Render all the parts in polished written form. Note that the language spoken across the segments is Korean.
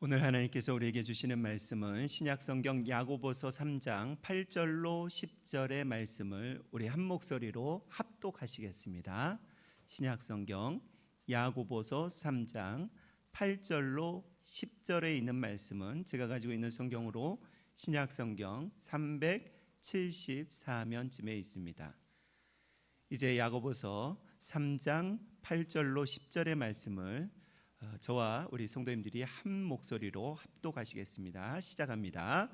오늘 하나님께서 우리에게 주시는 말씀은 신약성경 야고보서 3장 8절로 10절의 말씀을 우리 한 목소리로 합독하시겠습니다. 신약성경 야고보서 3장 8절로 10절에 있는 말씀은 제가 가지고 있는 성경으로 신약성경 374면쯤에 있습니다. 이제 야고보서 3장 8절로 10절의 말씀을 저와 우리 성도님들이 한 목소리로 합독하시겠습니다. 시작합니다.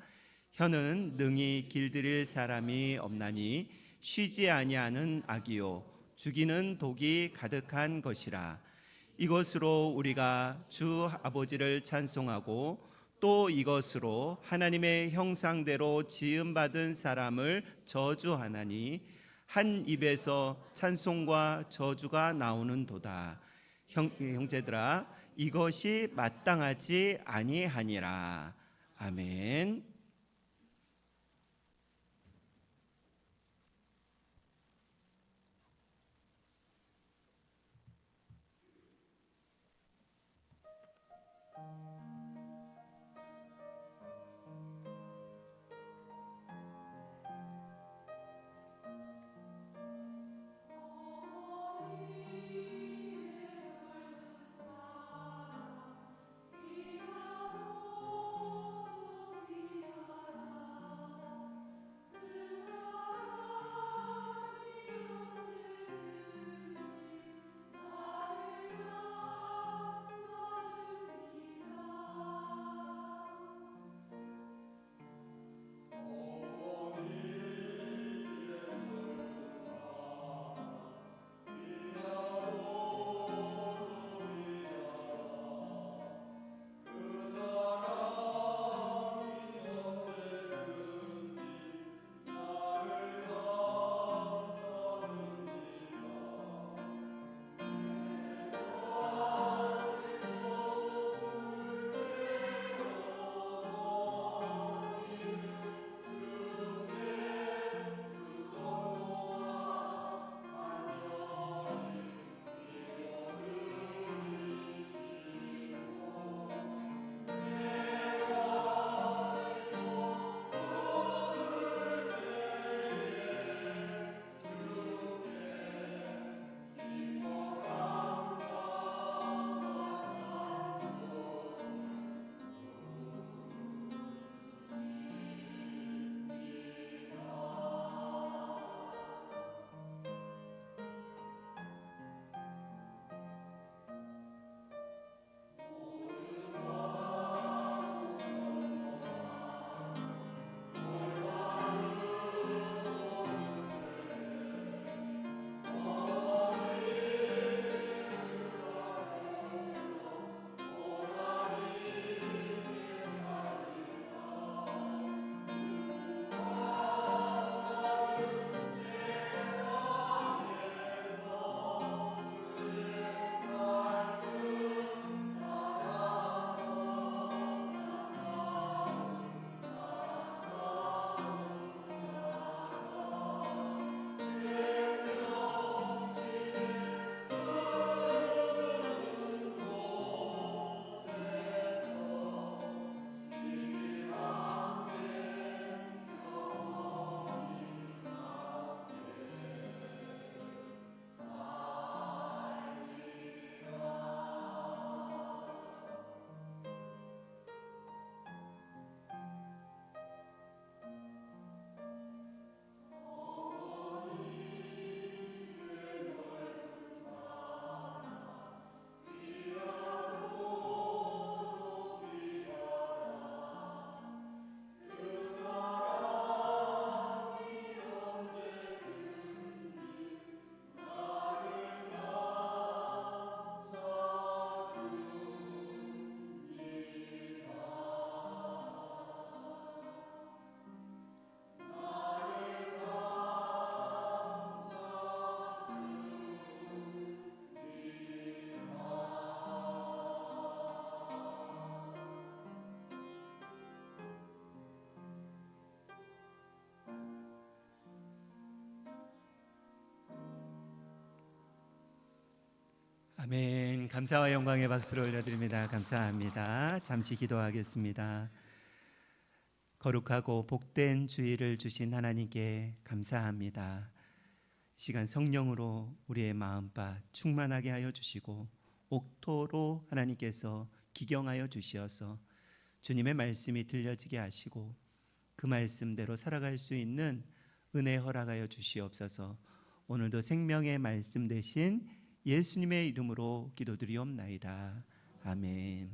혀는 능히 길들일 사람이 없나니 쉬지 아니하는 악이요 죽이는 독이 가득한 것이라. 이것으로 우리가 주 아버지를 찬송하고 또 이것으로 하나님의 형상대로 지음받은 사람을 저주하나니 한 입에서 찬송과 저주가 나오는도다. 형제들아, 이것이 마땅하지 아니하니라. 아멘. 아멘. 감사와 영광의 박수를 올려드립니다. 감사합니다. 잠시 기도하겠습니다. 거룩하고 복된 주일을 주신 하나님께 감사합니다. 시간 성령으로 우리의 마음밭 충만하게 하여 주시고 옥토로 하나님께서 기경하여 주시어서 주님의 말씀이 들려지게 하시고 그 말씀대로 살아갈 수 있는 은혜 허락하여 주시옵소서. 오늘도 생명의 말씀 대신 예수님의 이름으로 기도드리옵나이다. 아멘.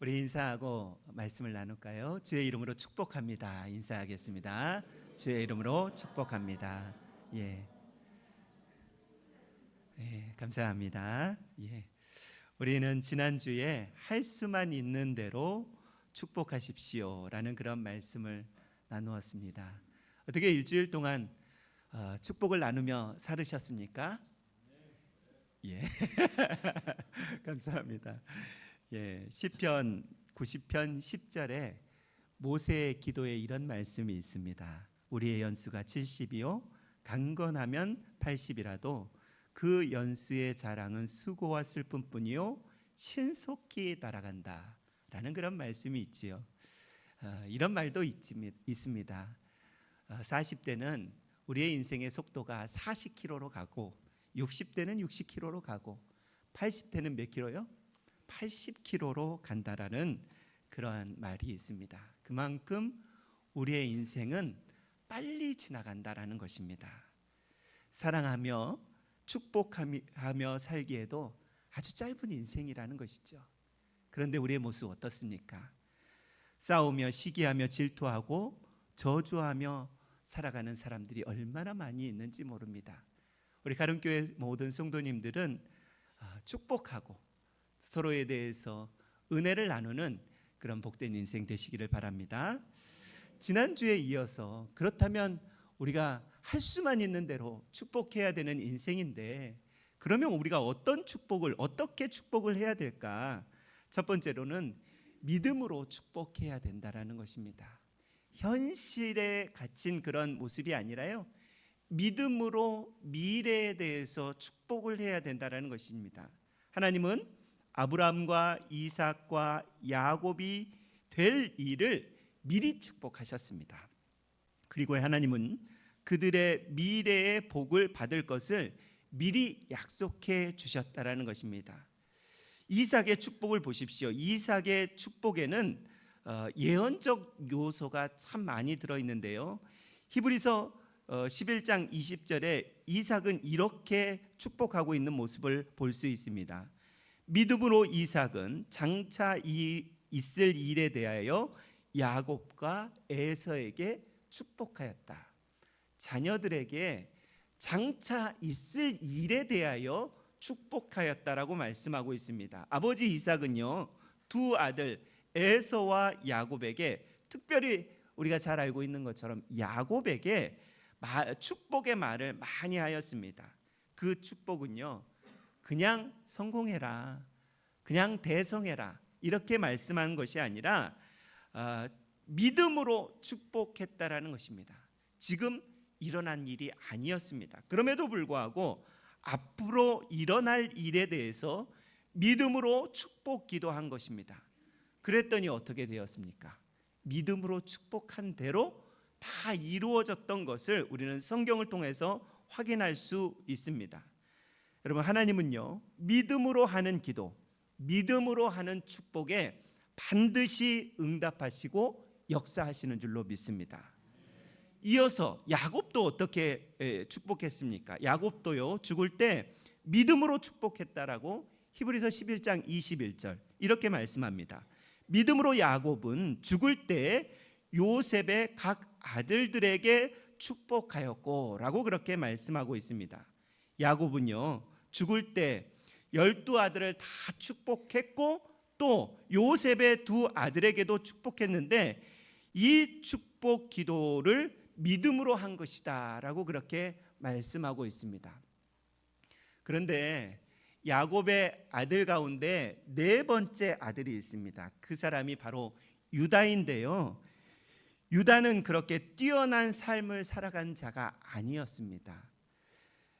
우리 인사하고 말씀을 나눌까요? 주의 이름으로 축복합니다. 인사하겠습니다. 주의 이름으로 축복합니다. 예, 감사합니다. 예, 우리는 지난주에 할 수만 있는 대로 축복하십시오라는 그런 말씀을 나누었습니다. 어떻게 일주일 동안 축복을 나누며 살으셨습니까? 예, 감사합니다. 예, 시편 90편 10절에 모세의 기도에 이런 말씀이 있습니다. 우리의 연수가 70이요 강건하면 80이라도 그 연수의 자랑은 수고와 슬픔뿐이요 신속히 날아간다 라는 그런 말씀이 있지요. 이런 말도 있습니다. 40대는 우리의 인생의 속도가 40km로 가고 60대는 60km로 가고 80대는 몇 킬로요? 80km로 간다라는 그러한 말이 있습니다. 그만큼 우리의 인생은 빨리 지나간다라는 것입니다. 사랑하며 축복하며 살기에도 아주 짧은 인생이라는 것이죠. 그런데 우리의 모습 어떻습니까? 싸우며 시기하며 질투하고 저주하며 살아가는 사람들이 얼마나 많이 있는지 모릅니다. 우리 가름교회 모든 성도님들은 축복하고 서로에 대해서 은혜를 나누는 그런 복된 인생 되시기를 바랍니다. 지난주에 이어서 그렇다면 우리가 할 수만 있는 대로 축복해야 되는 인생인데 그러면 우리가 어떻게 축복을 해야 될까? 첫 번째로는 믿음으로 축복해야 된다라는 것입니다. 현실에 갇힌 그런 모습이 아니라요. 믿음으로 미래에 대해서 축복을 해야 된다라는 것입니다. 하나님은 아브라함과 이삭과 야곱이 될 일을 미리 축복하셨습니다. 그리고 하나님은 그들의 미래의 복을 받을 것을 미리 약속해 주셨다라는 것입니다. 이삭의 축복을 보십시오. 이삭의 축복에는 예언적 요소가 참 많이 들어있는데요. 히브리서 11장 20절에 이삭은 이렇게 축복하고 있는 모습을 볼 수 있습니다. 믿음으로 이삭은 장차 있을 일에 대하여 야곱과 에서에게 축복하였다. 자녀들에게 장차 있을 일에 대하여 축복하였다라고 말씀하고 있습니다. 아버지 이삭은요, 두 아들 에서와 야곱에게, 특별히 우리가 잘 알고 있는 것처럼 야곱에게 축복의 말을 많이 하였습니다. 그 축복은요, 그냥 성공해라, 그냥 대성해라 이렇게 말씀한 것이 아니라 믿음으로 축복했다라는 것입니다. 지금 일어난 일이 아니었습니다. 그럼에도 불구하고 앞으로 일어날 일에 대해서 믿음으로 축복 기도한 것입니다. 그랬더니 어떻게 되었습니까? 믿음으로 축복한 대로 다 이루어졌던 것을 우리는 성경을 통해서 확인할 수 있습니다. 여러분, 하나님은요, 믿음으로 하는 기도, 믿음으로 하는 축복에 반드시 응답하시고 역사하시는 줄로 믿습니다. 이어서 야곱도 어떻게 축복했습니까? 야곱도요, 죽을 때 믿음으로 축복했다라고 히브리서 11장 21절 이렇게 말씀합니다. 믿음으로 야곱은 죽을 때 요셉의 각 아들들에게 축복하였고 라고 그렇게 말씀하고 있습니다. 야곱은요, 죽을 때 12아들을 다 축복했고 또 요셉의 두 아들에게도 축복했는데 이 축복 기도를 믿음으로 한 것이다 라고 그렇게 말씀하고 있습니다. 그런데 야곱의 아들 가운데 네 번째 아들이 있습니다. 그 사람이 바로 유다인데요, 유다는 그렇게 뛰어난 삶을 살아간 자가 아니었습니다.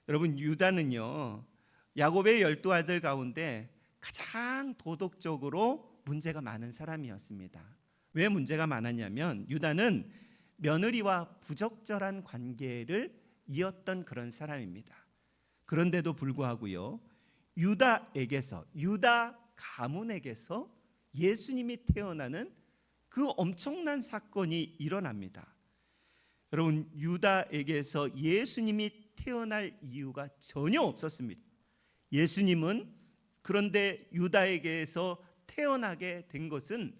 여러분, 유다는요, 야곱의 12아들 가운데 가장 도덕적으로 문제가 많은 사람이었습니다. 왜 문제가 많았냐면 유다는 며느리와 부적절한 관계를 이었던 그런 사람입니다. 그런데도 불구하고요, 유다 가문에게서 예수님이 태어나는 그 엄청난 사건이 일어납니다. 여러분, 유다에게서 예수님이 태어날 이유가 전혀 없었습니다. 예수님은 그런데 유다에게서 태어나게 된 것은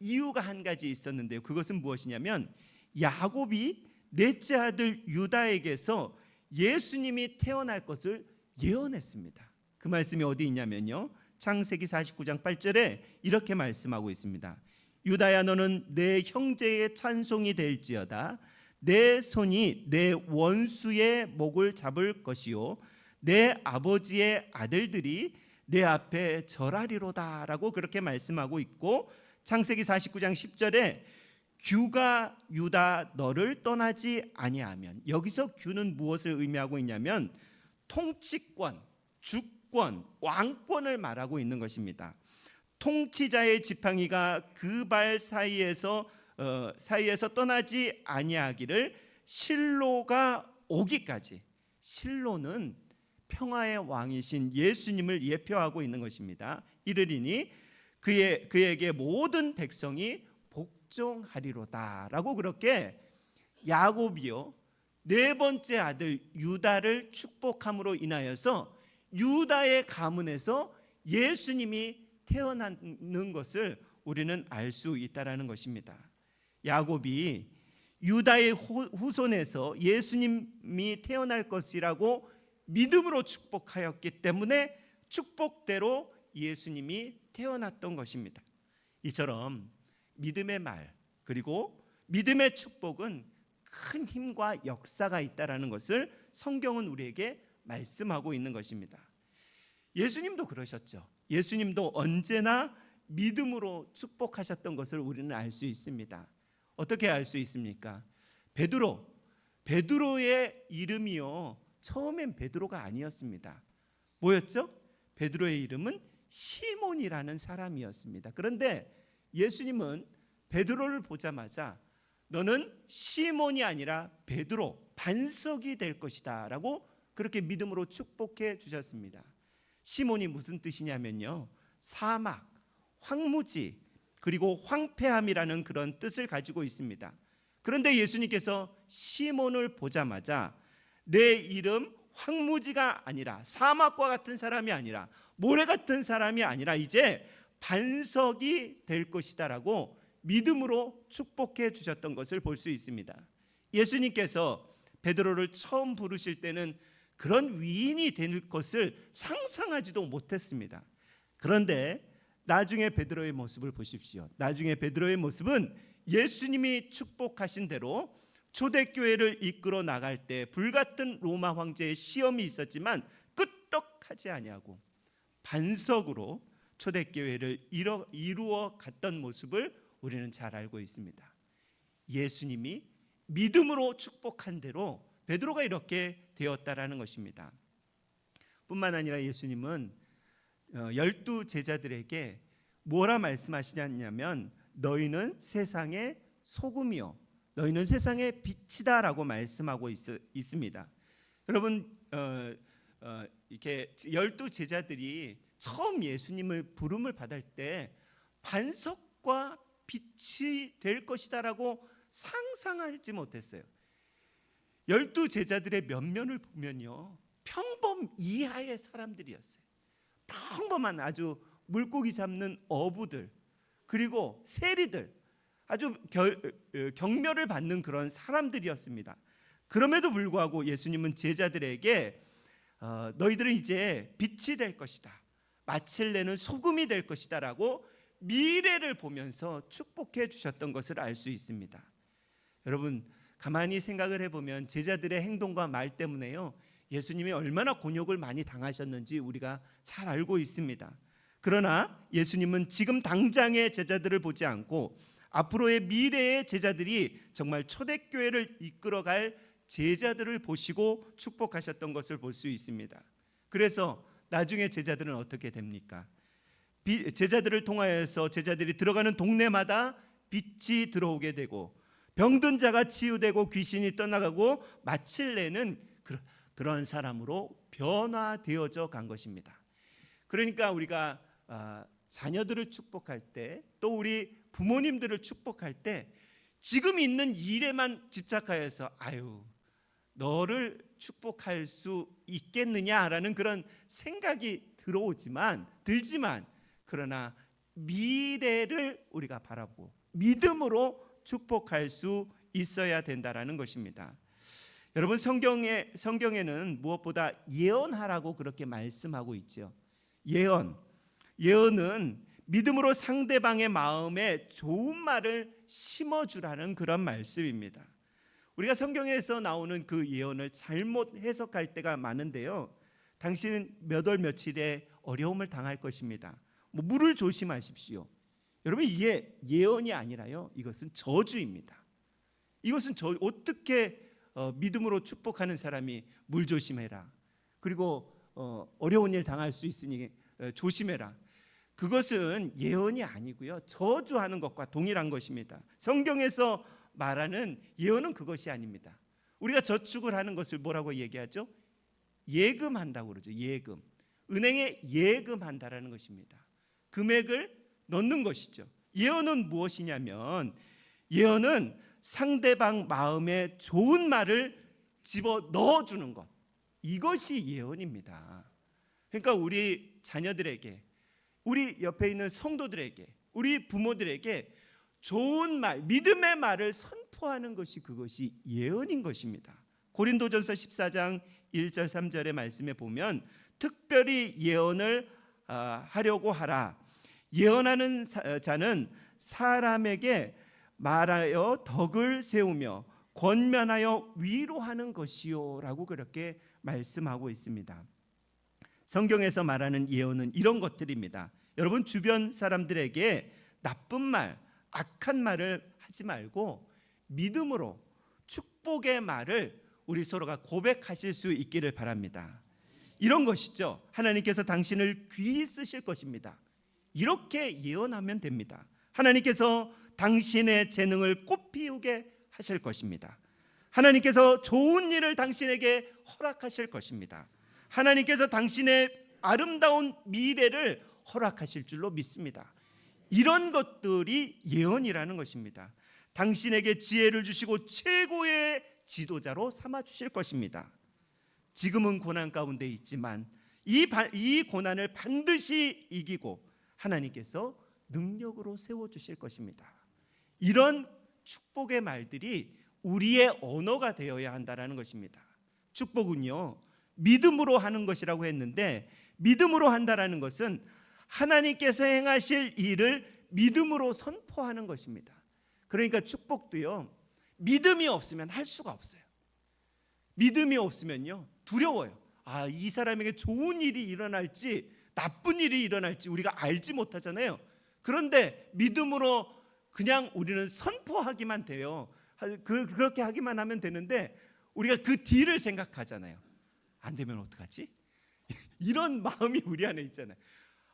이유가 한 가지 있었는데요. 그것은 무엇이냐면 야곱이 넷째 아들 유다에게서 예수님이 태어날 것을 예언했습니다. 그 말씀이 어디 있냐면요, 창세기 49장 8절에 이렇게 말씀하고 있습니다. 유다야, 너는 내 형제의 찬송이 될지어다. 내 손이 내 원수의 목을 잡을 것이요 내 아버지의 아들들이 내 앞에 절하리로다 라고 그렇게 말씀하고 있고, 창세기 49장 10절에 규가 유다 너를 떠나지 아니하면, 여기서 규는 무엇을 의미하고 있냐면 통치권, 주권, 왕권을 말하고 있는 것입니다. 통치자의 지팡이가 그 발 사이에서 떠나지 아니하기를 실로가 오기까지. 실로는 평화의 왕이신 예수님을 예표하고 있는 것입니다. 이르리니 그에게 모든 백성이 복종하리로다라고 그렇게 야곱이요 네 번째 아들 유다를 축복함으로 인하여서 유다의 가문에서 예수님이 태어나는 것을 우리는 알 수 있다라는 것입니다. 야곱이 유다의 후손에서 예수님이 태어날 것이라고 믿음으로 축복하였기 때문에 축복대로 예수님이 태어났던 것입니다. 이처럼 믿음의 말 그리고 믿음의 축복은 큰 힘과 역사가 있다라는 것을 성경은 우리에게 말씀하고 있는 것입니다. 예수님도 그러셨죠. 예수님도 언제나 믿음으로 축복하셨던 것을 우리는 알 수 있습니다. 어떻게 알 수 있습니까? 베드로의 이름이요, 처음엔 베드로가 아니었습니다. 뭐였죠? 베드로의 이름은 시몬이라는 사람이었습니다. 그런데 예수님은 베드로를 보자마자 너는 시몬이 아니라 베드로, 반석이 될 것이다 라고 그렇게 믿음으로 축복해 주셨습니다. 시몬이 무슨 뜻이냐면요, 사막, 황무지, 그리고 황폐함이라는 그런 뜻을 가지고 있습니다. 그런데 예수님께서 시몬을 보자마자 내 이름 황무지가 아니라, 사막과 같은 사람이 아니라, 모래 같은 사람이 아니라 이제 반석이 될 것이다 라고 믿음으로 축복해 주셨던 것을 볼 수 있습니다. 예수님께서 베드로를 처음 부르실 때는 그런 위인이 될 것을 상상하지도 못했습니다. 그런데 나중에 베드로의 모습을 보십시오. 나중에 베드로의 모습은 예수님이 축복하신 대로 초대교회를 이끌어 나갈 때 불같은 로마 황제의 시험이 있었지만 끄떡하지 아니하고 반석으로 초대교회를 이루어 갔던 모습을 우리는 잘 알고 있습니다. 예수님이 믿음으로 축복한 대로 베드로가 이렇게 되었다라는 것입니다. 뿐만 아니라 예수님은 12 제자들에게 뭐라 말씀하시냐면 너희는 세상의 소금이요 너희는 세상의 빛이다 라고 말씀하고 있습니다. 여러분, 이렇게 12 제자들이 처음 예수님을 부름을 받을 때 반석과 빛이 될 것이다 라고 상상하지 못했어요. 12 제자들의 면면을 보면요, 평범 이하의 사람들이었어요. 평범한 아주 물고기 잡는 어부들, 그리고 세리들, 아주 경멸을 받는 그런 사람들이었습니다. 그럼에도 불구하고 예수님은 제자들에게 너희들은 이제 빛이 될 것이다, 맛을 내는 소금이 될 것이다 라고 미래를 보면서 축복해 주셨던 것을 알 수 있습니다. 여러분, 가만히 생각을 해보면 제자들의 행동과 말 때문에요, 예수님이 얼마나 곤욕을 많이 당하셨는지 우리가 잘 알고 있습니다. 그러나 예수님은 지금 당장의 제자들을 보지 않고 앞으로의 미래의 제자들이 정말 초대교회를 이끌어갈 제자들을 보시고 축복하셨던 것을 볼 수 있습니다. 그래서 나중에 제자들은 어떻게 됩니까? 제자들을 통하여서 제자들이 들어가는 동네마다 빛이 들어오게 되고 병든 자가 치유되고 귀신이 떠나가고 마칠내는 그런 사람으로 변화되어져 간 것입니다. 그러니까 우리가 자녀들을 축복할 때, 또 우리 부모님들을 축복할 때 지금 있는 일에만 집착하여서 너를 축복할 수 있겠느냐라는 그런 생각이 들지만 그러나 미래를 우리가 바라보고 믿음으로 축복할 수 있어야 된다라는 것입니다. 여러분, 성경에는 무엇보다 예언하라고 그렇게 말씀하고 있죠. 예언은 믿음으로 상대방의 마음에 좋은 말을 심어주라는 그런 말씀입니다. 우리가 성경에서 나오는 그 예언을 잘못 해석할 때가 많은데요, 당신은 몇 월 며칠에 어려움을 당할 것입니다. 물을 조심하십시오. 여러분, 이게 예언이 아니라요, 이것은 저주입니다. 이것은 어떻게 믿음으로 축복하는 사람이 물 조심해라, 그리고 어려운 일 당할 수 있으니 조심해라, 그것은 예언이 아니고요, 저주하는 것과 동일한 것입니다. 성경에서 말하는 예언은 그것이 아닙니다. 우리가 저축을 하는 것을 뭐라고 얘기하죠? 예금한다고 그러죠. 예금. 은행에 예금한다라는 것입니다. 금액을 넣는 것이죠. 예언은 무엇이냐면, 예언은 상대방 마음에 좋은 말을 집어 넣어주는 것, 이것이 예언입니다. 그러니까 우리 자녀들에게, 우리 옆에 있는 성도들에게, 우리 부모들에게 좋은 말, 믿음의 말을 선포하는 것이, 그것이 예언인 것입니다. 고린도전서 14장 1절 3절의 말씀에 보면 특별히 예언을 하려고 하라. 예언하는 자는 사람에게 말하여 덕을 세우며 권면하여 위로하는 것이요 라고 그렇게 말씀하고 있습니다. 성경에서 말하는 예언은 이런 것들입니다. 여러분, 주변 사람들에게 나쁜 말, 악한 말을 하지 말고 믿음으로 축복의 말을 우리 서로가 고백하실 수 있기를 바랍니다. 이런 것이죠. 하나님께서 당신을 귀히 쓰실 것입니다. 이렇게 예언하면 됩니다. 하나님께서 당신의 재능을 꽃피우게 하실 것입니다. 하나님께서 좋은 일을 당신에게 허락하실 것입니다. 하나님께서 당신의 아름다운 미래를 허락하실 줄로 믿습니다. 이런 것들이 예언이라는 것입니다. 당신에게 지혜를 주시고 최고의 지도자로 삼아 주실 것입니다. 지금은 고난 가운데 있지만 이 고난을 반드시 이기고 하나님께서 능력으로 세워주실 것입니다. 이런 축복의 말들이 우리의 언어가 되어야 한다는 것입니다. 축복은요, 믿음으로 하는 것이라고 했는데, 믿음으로 한다는 것은 하나님께서 행하실 일을 믿음으로 선포하는 것입니다. 그러니까 축복도요, 믿음이 없으면 할 수가 없어요. 믿음이 없으면요, 두려워요. 이 사람에게 좋은 일이 일어날지 나쁜 일이 일어날지 우리가 알지 못하잖아요. 그런데 믿음으로 그냥 우리는 선포하기만 돼요. 그렇게 하기만 하면 되는데 우리가 그 뒤를 생각하잖아요. 안 되면 어떡하지? 이런 마음이 우리 안에 있잖아요.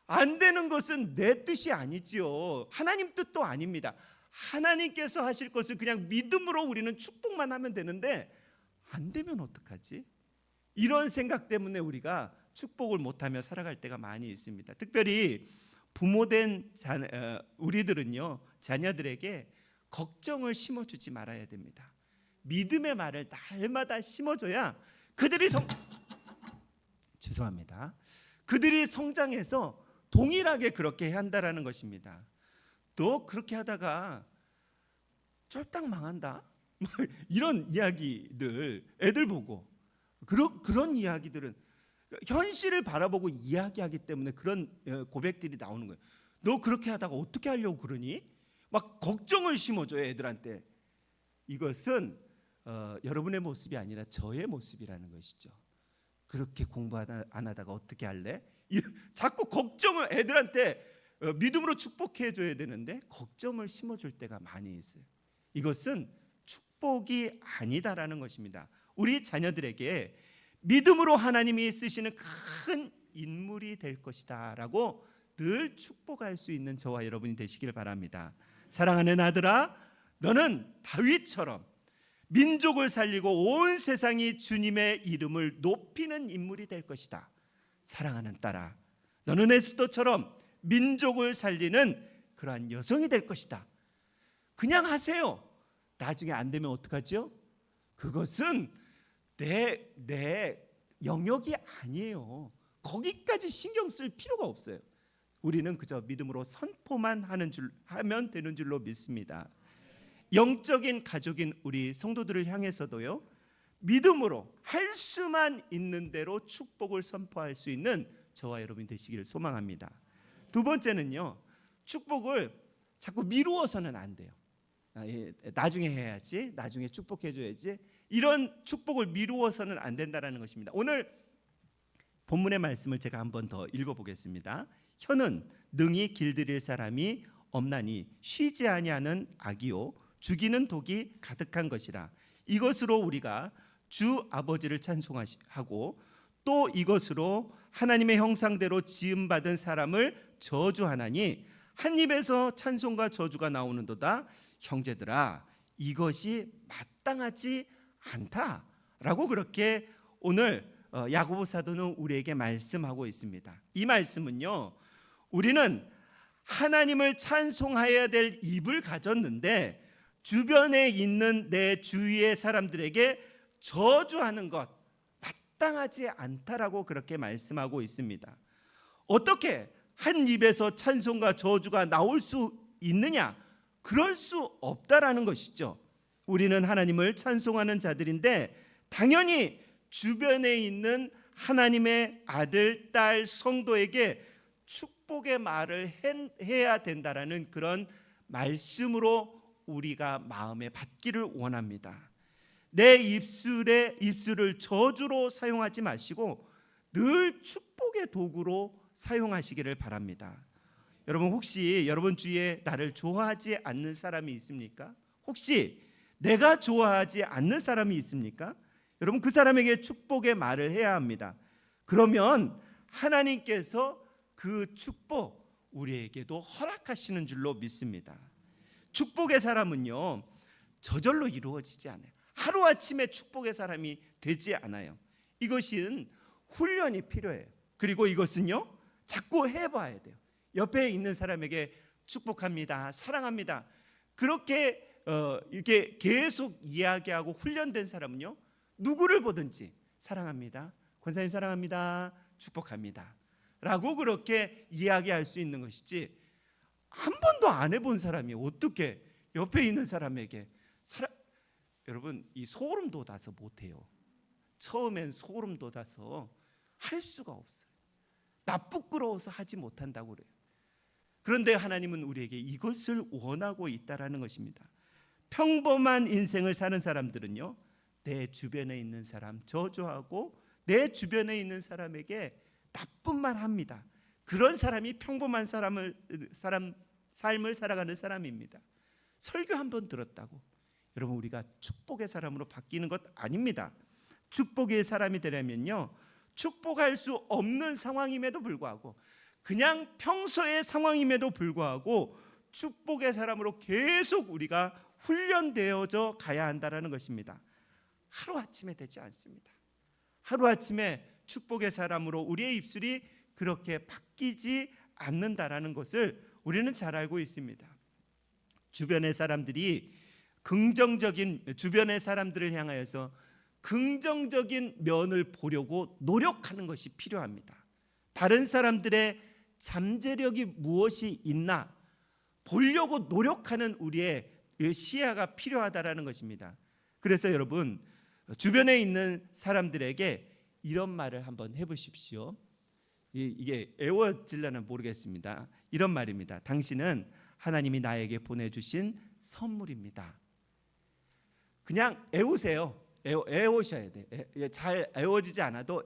안 되는 것은 내 뜻이 아니지요. 하나님 뜻도 아닙니다. 하나님께서 하실 것을 그냥 믿음으로 우리는 축복만 하면 되는데 안 되면 어떡하지? 이런 생각 때문에 우리가 축복을 못하며 살아갈 때가 많이 있습니다. 특별히 부모된 우리들은요, 자녀들에게 걱정을 심어주지 말아야 됩니다. 믿음의 말을 날마다 심어줘야 그들이 그들이 성장해서 동일하게 그렇게 해야 한다라는 것입니다. 너 그렇게 하다가 쫄딱 망한다, 이런 이야기들 애들 보고 그런 이야기들은 현실을 바라보고 이야기하기 때문에 그런 고백들이 나오는 거예요. 너 그렇게 하다가 어떻게 하려고 그러니? 막 걱정을 심어줘요, 애들한테. 이것은 여러분의 모습이 아니라 저의 모습이라는 것이죠. 그렇게 공부 안 하다가 어떻게 할래? 자꾸 걱정을 애들한테 믿음으로 축복해 줘야 되는데 걱정을 심어줄 때가 많이 있어요. 이것은 축복이 아니다라는 것입니다. 우리 자녀들에게 믿음으로 하나님이 쓰시는 큰 인물이 될 것이다 라고 늘 축복할 수 있는 저와 여러분이 되시길 바랍니다. 사랑하는 아들아, 너는 다윗처럼 민족을 살리고 온 세상이 주님의 이름을 높이는 인물이 될 것이다. 사랑하는 딸아, 너는 에스더처럼 민족을 살리는 그러한 여성이 될 것이다. 그냥 하세요. 나중에 안 되면 어떡하죠? 그것은 내 영역이 아니에요. 거기까지 신경 쓸 필요가 없어요. 우리는 그저 믿음으로 선포만 하면 되는 줄로 믿습니다. 영적인 가족인 우리 성도들을 향해서도요, 믿음으로 할 수만 있는 대로 축복을 선포할 수 있는 저와 여러분이 되시기를 소망합니다. 두 번째는요, 축복을 자꾸 미루어서는 안 돼요. 나중에 해야지, 나중에 축복해줘야지, 이런 축복을 미루어서는 안 된다는 것입니다. 오늘 본문의 말씀을 제가 한번 더 읽어보겠습니다. 혀는 능히 길들일 사람이 없나니 쉬지 아니하는 악이요 죽이는 독이 가득한 것이라. 이것으로 우리가 주 아버지를 찬송하고 또 이것으로 하나님의 형상대로 지음받은 사람을 저주하나니 한 입에서 찬송과 저주가 나오는도다. 형제들아, 이것이 마땅하지 않다라고 그렇게 오늘 야고보 사도는 우리에게 말씀하고 있습니다. 이 말씀은요, 우리는 하나님을 찬송해야 될 입을 가졌는데 주변에 있는 내 주위의 사람들에게 저주하는 것 마땅하지 않다라고 그렇게 말씀하고 있습니다. 어떻게 한 입에서 찬송과 저주가 나올 수 있느냐? 그럴 수 없다라는 것이죠. 우리는 하나님을 찬송하는 자들인데 당연히 주변에 있는 하나님의 아들, 딸, 성도에게 축복의 말을 해야 된다라는 그런 말씀으로 우리가 마음에 받기를 원합니다. 내 입술을 저주로 사용하지 마시고 늘 축복의 도구로 사용하시기를 바랍니다. 여러분, 혹시 여러분 주위에 나를 좋아하지 않는 사람이 있습니까? 혹시 내가 좋아하지 않는 사람이 있습니까? 여러분, 그 사람에게 축복의 말을 해야 합니다. 그러면 하나님께서 그 축복 우리에게도 허락하시는 줄로 믿습니다. 축복의 사람은요, 저절로 이루어지지 않아요. 하루아침에 축복의 사람이 되지 않아요. 이것은 훈련이 필요해요. 그리고 이것은요, 자꾸 해봐야 돼요. 옆에 있는 사람에게 축복합니다, 사랑합니다, 그렇게 이렇게 계속 이야기하고 훈련된 사람은요, 누구를 보든지 사랑합니다, 권사님 사랑합니다, 축복합니다 라고 그렇게 이야기할 수 있는 것이지, 한 번도 안 해본 사람이 어떻게 옆에 있는 사람에게 여러분, 이 소름 돋아서 못해요. 처음엔 소름 돋아서 할 수가 없어요. 나 부끄러워서 하지 못한다고 그래요. 그런데 하나님은 우리에게 이것을 원하고 있다라는 것입니다. 평범한 인생을 사는 사람들은요, 내 주변에 있는 사람 저주하고 내 주변에 있는 사람에게 나쁜 말 합니다. 그런 사람이 평범한 삶을 살아가는 사람입니다. 설교 한번 들었다고 여러분 우리가 축복의 사람으로 바뀌는 것 아닙니다. 축복의 사람이 되려면요, 축복할 수 없는 상황임에도 불구하고, 그냥 평소의 상황임에도 불구하고 축복의 사람으로 계속 우리가 훈련되어져 가야 한다는 것입니다. 하루아침에 되지 않습니다. 하루아침에 축복의 사람으로 우리의 입술이 그렇게 바뀌지 않는다라는 것을 우리는 잘 알고 있습니다. 주변의 사람들을 향하여서 긍정적인 면을 보려고 노력하는 것이 필요합니다. 다른 사람들의 잠재력이 무엇이 있나 보려고 노력하는 우리의 시야가 필요하다라는 것입니다. 그래서 여러분, 주변에 있는 사람들에게 이런 말을 한번 해보십시오. 이게 애워질려나 모르겠습니다. 이런 말입니다. 당신은 하나님이 나에게 보내주신 선물입니다. 그냥 애우세요. 애우셔야 돼. 잘 애워지지 않아도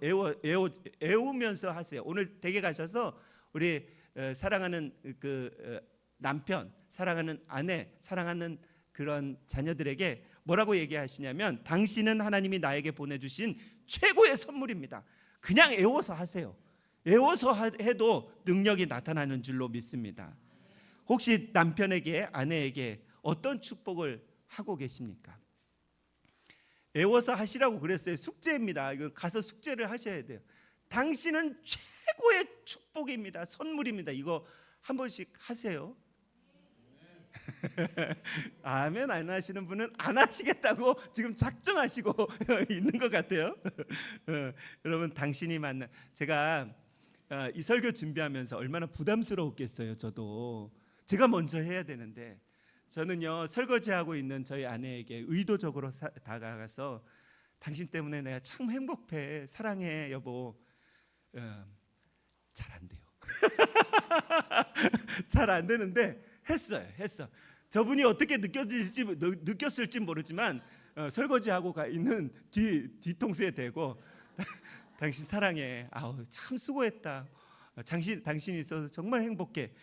애우면서 하세요. 오늘 댁에 가셔서 우리 사랑하는 그 남편, 사랑하는 아내, 사랑하는 그런 자녀들에게 뭐라고 얘기하시냐면, 당신은 하나님이 나에게 보내주신 최고의 선물입니다. 그냥 애워서 하세요. 애워서 해도 능력이 나타나는 줄로 믿습니다. 혹시 남편에게, 아내에게 어떤 축복을 하고 계십니까? 애워서 하시라고 그랬어요. 숙제입니다. 이거 가서 숙제를 하셔야 돼요. 당신은 최고의 축복입니다. 선물입니다. 이거 한 번씩 하세요. 아멘 안 하시는 분은 안 하시겠다고 지금 작정하시고 있는 것 같아요. 여러분, 당신이 만난, 제가 이 설교 준비하면서 얼마나 부담스러웠겠어요. 저도 제가 먼저 해야 되는데, 저는요 설거지하고 있는 저희 아내에게 의도적으로 다가가서 당신 때문에 내가 참 행복해, 사랑해 여보. 잘 안 돼요. 잘 안 되는데 했어. 저분이 어떻게 느꼈을지 모르지만 설거지하고 있는 뒤통수에 대고 당신 사랑해. 아우 참 수고했다. 당신이 있어서 정말 행복해.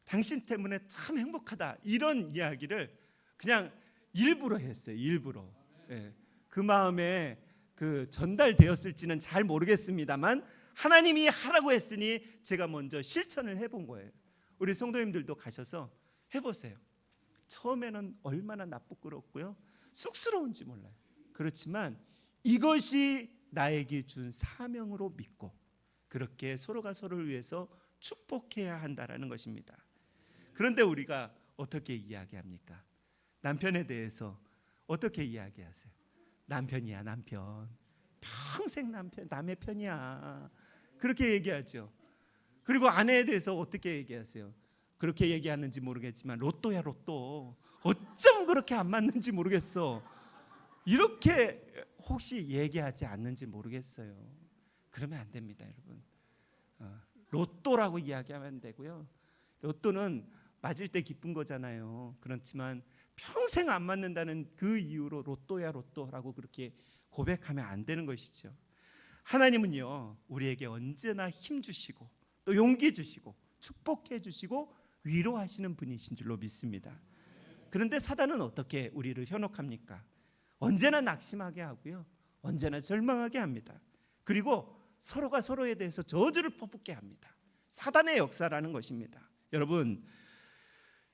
당신 때문에 참 행복하다. 이런 이야기를 그냥 일부러 했어요. 일부러. 예. 그 마음에 그 전달되었을지는 잘 모르겠습니다만 하나님이 하라고 했으니 제가 먼저 실천을 해본 거예요. 우리 성도님들도 가셔서 해보세요. 처음에는 얼마나 나쁘고 쑥스러운지 몰라요. 그렇지만 이것이 나에게 준 사명으로 믿고 그렇게 서로가 서로를 위해서 축복해야 한다라는 것입니다. 그런데 우리가 어떻게 이야기합니까? 남편에 대해서 어떻게 이야기하세요? 남편이야, 남편. 평생 남의 편이야. 그렇게 얘기하죠. 그리고 아내에 대해서 어떻게 얘기하세요? 그렇게 얘기하는지 모르겠지만 로또야, 로또. 어쩜 그렇게 안 맞는지 모르겠어. 이렇게 혹시 얘기하지 않는지 모르겠어요. 그러면 안 됩니다, 여러분. 로또라고 이야기하면 안 되고요. 로또는 맞을 때 기쁜 거잖아요. 그렇지만 평생 안 맞는다는 그 이유로 로또야, 로또라고 그렇게 고백하면 안 되는 것이죠. 하나님은요 우리에게 언제나 힘 주시고 또 용기 주시고 축복해 주시고 위로하시는 분이신 줄로 믿습니다. 그런데 사단은 어떻게 우리를 현혹합니까? 언제나 낙심하게 하고요, 언제나 절망하게 합니다. 그리고 서로가 서로에 대해서 저주를 퍼붓게 합니다. 사단의 역사라는 것입니다.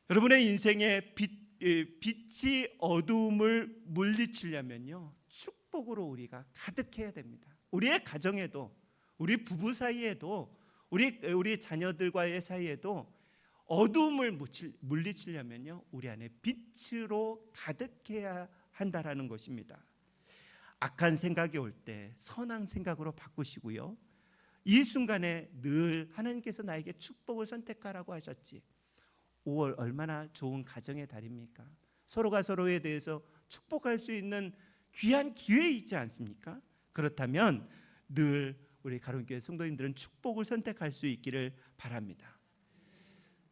여러분의 인생에 빛이 어두움을 물리치려면요 축복으로 우리가 가득해야 됩니다. 우리의 가정에도, 우리 부부 사이에도, 우리 자녀들과의 사이에도 어두움을 물리치려면요 우리 안에 빛으로 가득해야 한다라는 것입니다. 악한 생각이 올 때 선한 생각으로 바꾸시고요, 이 순간에 늘 하나님께서 나에게 축복을 선택하라고 하셨지. 5월 얼마나 좋은 가정의 달입니까? 서로가 서로에 대해서 축복할 수 있는 귀한 기회 있지 않습니까? 그렇다면 늘 우리 가론교회 성도님들은 축복을 선택할 수 있기를 바랍니다.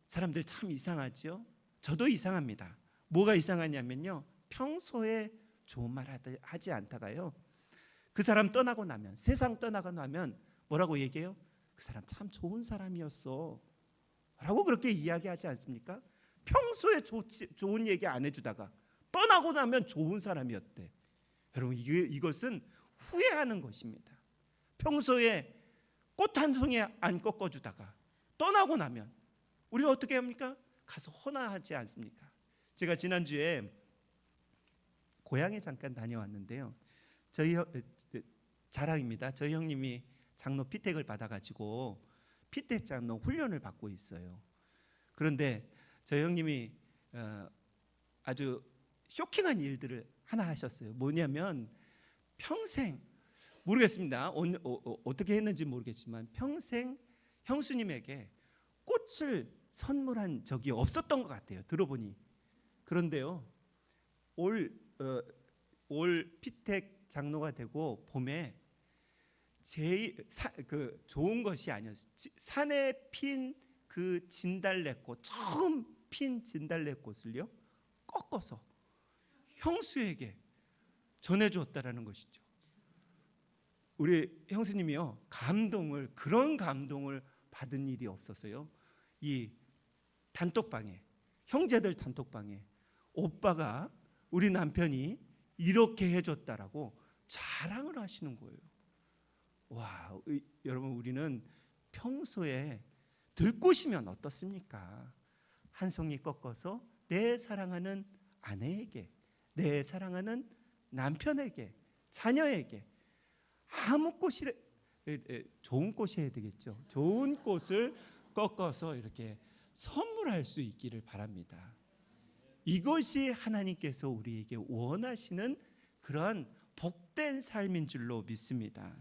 사람들 참 이상하죠? 저도 이상합니다. 뭐가 이상하냐면요, 평소에 좋은 말 하지 않다가요 그 사람 떠나고 나면, 세상 떠나고 나면 뭐라고 얘기해요? 그 사람 참 좋은 사람이었어 라고 그렇게 이야기하지 않습니까? 평소에 좋은 얘기 안 해주다가 떠나고 나면 좋은 사람이었대. 여러분, 이것은 후회하는 것입니다. 평소에 꽃 한 송이 안 꺾어주다가 떠나고 나면 우리가 어떻게 합니까? 가서 헌화하지 않습니까? 제가 지난주에 고향에 잠깐 다녀왔는데요, 저희 자랑입니다. 저희 형님이 장로 피택을 받아가지고 피택 장로 훈련을 받고 있어요. 그런데 저희 형님이 아주 쇼킹한 일들을 하나 하셨어요. 뭐냐면 평생, 모르겠습니다, 어떻게 했는지 모르겠지만 평생 형수님에게 꽃을 선물한 적이 없었던 것 같아요, 들어보니. 그런데요 올 피택 장로가 되고 봄에 그 좋은 것이 아니었어요. 산에 핀 그 진달래꽃, 처음 핀 진달래꽃을요 꺾어서 형수에게 전해주었다라는 것이죠. 우리 형수님이요 그런 감동을 받은 일이 없었어요. 이 단톡방에, 형제들 단톡방에 오빠가, 우리 남편이 이렇게 해줬다라고 자랑을 하시는 거예요. 와, 여러분, 우리는 평소에 들꽃이면 어떻습니까? 한 송이 꺾어서 내 사랑하는 아내에게, 내 사랑하는 남편에게, 자녀에게 아무 꽃이 좋은 꽃이어야 되겠죠. 좋은 꽃을 꺾어서 이렇게 선물할 수 있기를 바랍니다. 이것이 하나님께서 우리에게 원하시는 그러한 복된 삶인 줄로 믿습니다.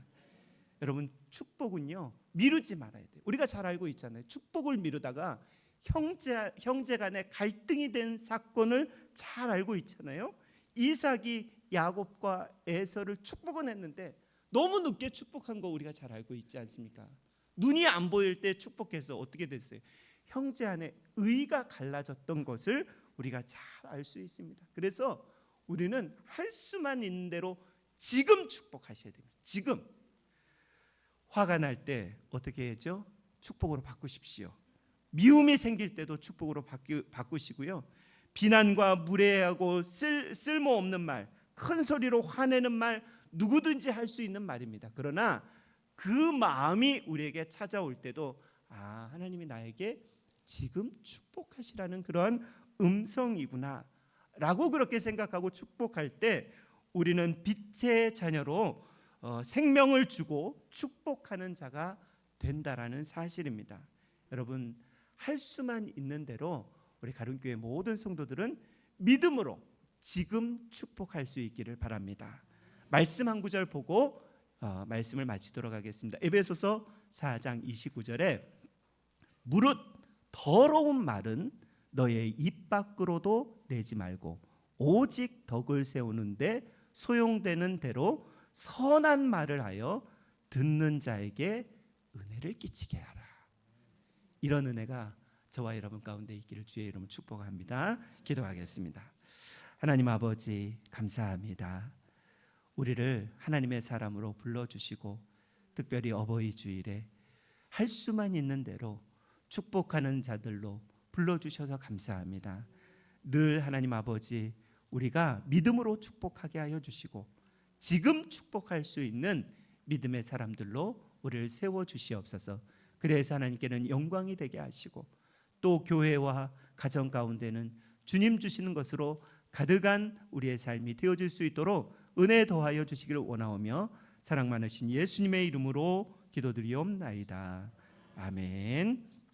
여러분, 축복은요 미루지 말아야 돼요. 우리가 잘 알고 있잖아요. 축복을 미루다가 형제 간에 갈등이 된 사건을 잘 알고 있잖아요. 이삭이 야곱과 에서를 축복은 했는데 너무 늦게 축복한 거 우리가 잘 알고 있지 않습니까? 눈이 안 보일 때 축복해서 어떻게 됐어요? 형제 안에 의가 갈라졌던 것을 우리가 잘 알 수 있습니다. 그래서 우리는 할 수만 있는 대로 지금 축복하셔야 됩니다. 지금 화가 날 때 어떻게 해야죠? 축복으로 바꾸십시오. 미움이 생길 때도 축복으로 바꾸시고요. 비난과 무례하고 쓸모없는 말, 큰 소리로 화내는 말 누구든지 할 수 있는 말입니다. 그러나 그 마음이 우리에게 찾아올 때도 하나님이 나에게 지금 축복하시라는 그러한 음성이구나 라고 그렇게 생각하고 축복할 때 우리는 빛의 자녀로 생명을 주고 축복하는 자가 된다라는 사실입니다. 여러분, 할 수만 있는 대로 우리 가론교회 모든 성도들은 믿음으로 지금 축복할 수 있기를 바랍니다. 말씀 한 구절 보고 말씀을 마치도록 하겠습니다. 에베소서 4장 29절에 무릇 더러운 말은 너의 입 밖으로도 내지 말고 오직 덕을 세우는데 소용되는 대로 선한 말을 하여 듣는 자에게 은혜를 끼치게 하라. 이런 은혜가 저와 여러분 가운데 있기를 주의 이름으로 축복합니다. 기도하겠습니다. 하나님 아버지, 감사합니다. 우리를 하나님의 사람으로 불러주시고 특별히 어버이 주일에 할 수만 있는 대로 축복하는 자들로 불러주셔서 감사합니다. 늘 하나님 아버지, 우리가 믿음으로 축복하게 하여 주시고 지금 축복할 수 있는 믿음의 사람들로 우리를 세워주시옵소서. 그래서 하나님께는 영광이 되게 하시고 또 교회와 가정 가운데는 주님 주시는 것으로 가득한 우리의 삶이 되어질 수 있도록 은혜 더하여 주시기를 원하오며 사랑 많으신 예수님의 이름으로 기도드리옵나이다. 아멘.